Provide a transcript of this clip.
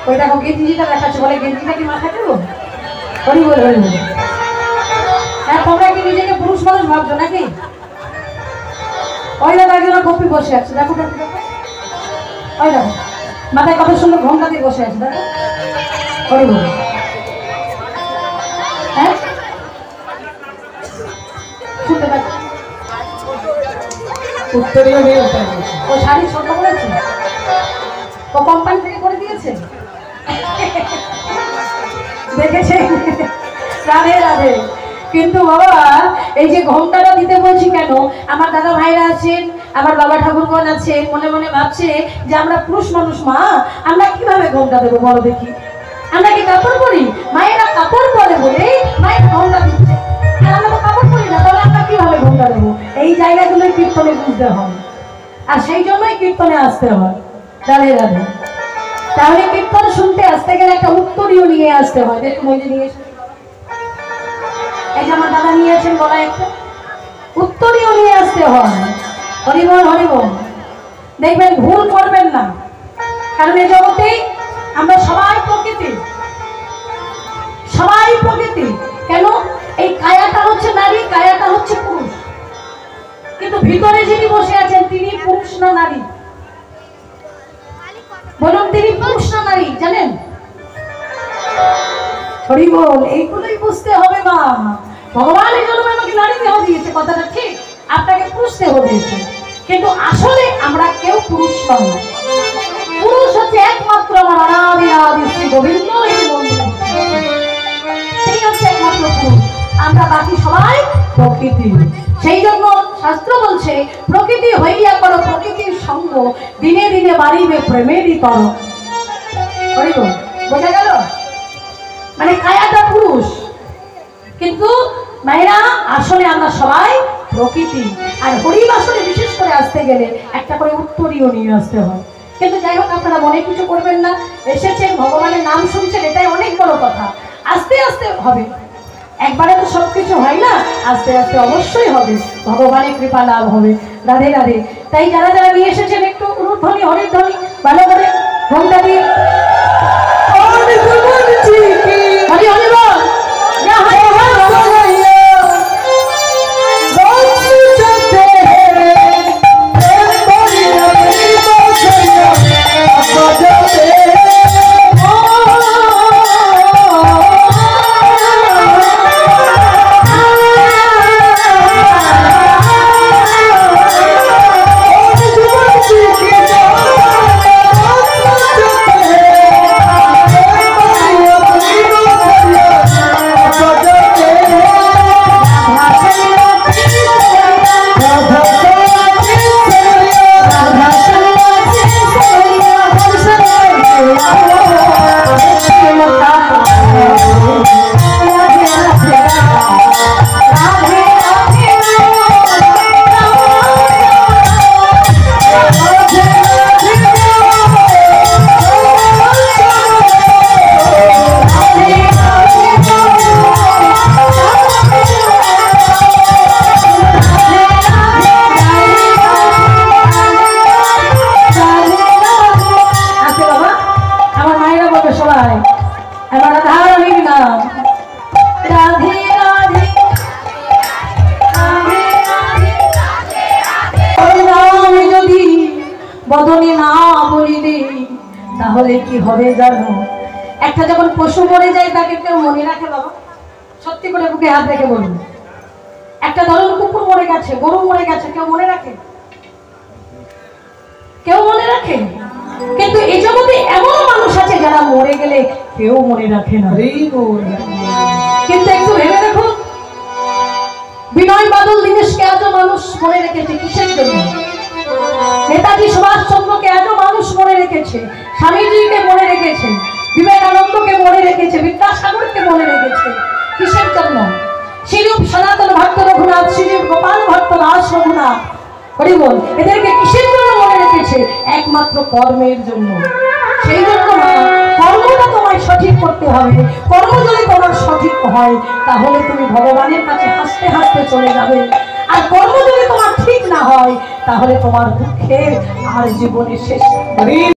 ওই দেখো গেঞ্জিটা দেখাচ্ছে, বলে গেঞ্জিটা কি মাথায় দেবো? হরি বল হরি বল। হ্যাঁ, তোমরা কি নিজেকে পুরুষ মানুষ ভাবছো নাকি? ওই দেখো একজন কপি বসে আছে, দেখো দেখো দেখো, ওই দেখো মাথায় কত সুন্দর ঘোমটা দিয়ে বসে আছে, দেখো। হরি বল। হ্যাঁ, শুনতে পাচ্ছি। উত্তরীয় মেয়ে উত্তর ও শাড়ি ছোট করেছে, ও কোম্পানি থেকে করে দিয়েছে, দেখেছে? রাধে রাধে। কিন্তু বাবা এই যে ঘোমটাটা দিতে বলছি কেন, আমার দাদা ভাইরা আছেন, আমার বাবা ঠাকুরগণ আছে, মনে মনে ভাবছে যে আমরা পুরুষ মানুষ মা, আমরা কিভাবে ঘোমটা দেবো বলো দেখি? আমরা কি কাপড় পরি? মায়েরা কাপড় পরে বলে মায়ের ঘোমটা দিচ্ছে, আর আমরা তো কাপড় পরি না, তাহলে আমরা কিভাবে ঘোমটা দেবো? এই জায়গাগুলোই কীর্তনে বুঝতে হয়, আর সেই জন্যই কীর্তনে আসতে হয়। রাধে রাধে। তাহলে কীর্তন শুনতে আসতে গেলে একটা উত্তরীয় নিয়ে আসতে হয়। দেখুন ওই যে নিয়ে এসে, এই যে আমার দাদা নিয়েছেন গলায় একটা উত্তরীয় নিয়ে আসতে হয়। হরিবল হরিবল। দেখবেন ভুল করবেন না, কারণ এই জগতে আমরা সবাই প্রকৃতি, সবাই প্রকৃতি। কেন? এই কায়াটা হচ্ছে নারী, কায়াটা হচ্ছে পুরুষ, কিন্তু ভিতরে যিনি বসে আছেন তিনি পুরুষ না নারী? বলুন, তিনি পুরুষ না নারী জানেন? হরি বল। এইগুলোই বুঝতে হবে মা। ভগবান এই জন্য আমাকে নারী দেহ দিয়েছে, কথাটা ঠিক, আপনাকে পুরুষ দেহ দিয়েছে, কিন্তু আসলে আমরা কেউ পুরুষ নই। পুরুষ হচ্ছে একমাত্র আমার অনাদি আদি শ্রী গোবিন্দ, এই মন্দির, সেই হচ্ছে একমাত্র পুরুষ। আমরা বাকি সবাই প্রকৃতি। সেই জন্য শাস্ত্র বলছে প্রকৃতি হইয়া করো প্রকৃতির সঙ্গ, দিনে দিনে বাড়িবে প্রেমেরই তর। বোঝা গেল? মানে কায়াটা পুরুষ, কিন্তু মায়েরা আসলে আমরা সবাই প্রকৃতি। আর হরিব আসলে বিশেষ করে আসতে গেলে একটা করে উত্তরীয় নিয়ে আসতে হয়। কিন্তু যাই হোক, আপনারা মনে কিছু করবেন না, এসেছেন ভগবানের নাম শুনছেন, এটাই অনেক বড় কথা। আস্তে আস্তে হবে, একবারে তো সবকিছু হয় না, আস্তে আস্তে অবশ্যই হবে, ভগবানের কৃপা লাভ হবে। রাধে রাধে। তাই যারা যারা নিয়ে এসেছেন একটু উলুধ্বনি হরির ধ্বনি ভালো করে ঘোমটা দিয়ে হরি হরি বল। বদনে না বলিলে তাহলে কি হবে জানো? একটা যখন পশু মরে যায় তাকে কেউ মনে রাখে বাবা? সত্যি করে বুকে হাত রেখে বলুন। একটা ধরুন কুকুর মরে গেছে, গরু মরে গেছে, কেউ মনে রাখে? কেউ মনে রাখে? কিন্তু এই জগতে এমন মানুষ আছে যারা মরে গেলে কেউ মনে রাখে না। কিন্তু একটু ভেবে দেখুন, বিনয় বাদল দীনেশকে আজও মানুষ মনে রেখেছে কিসের জন্য? নেতাজি সুভাষচন্দ্রকে এত মানুষ মনে রেখেছে, স্বামীজিকে মনে রেখেছে, বিবেকানন্দকে মনে রেখেছে, বিদ্যাসাগরকে মনে রেখেছে, কিসের জন্য? শ্রীরূপ সনাতন ভট্ট রঘুনাথ, শ্রীরূপ গোপাল ভট্ট দাস রঘুনাথ, হরি বল, এদেরকে কিসের জন্য মনে রেখেছে? একমাত্র কর্মের জন্য। সেই জন্য কর্মটা তোমায় সঠিক করতে হবে। কর্ম যদি তোমার সঠিক হয় তাহলে তুমি ভগবানের কাছে হাসতে হাসতে চলে যাবে। আর কর্ম যদি তোমার ঠিক না হয় তাহলে তোমার দুঃখের আর জীবনে শেষ।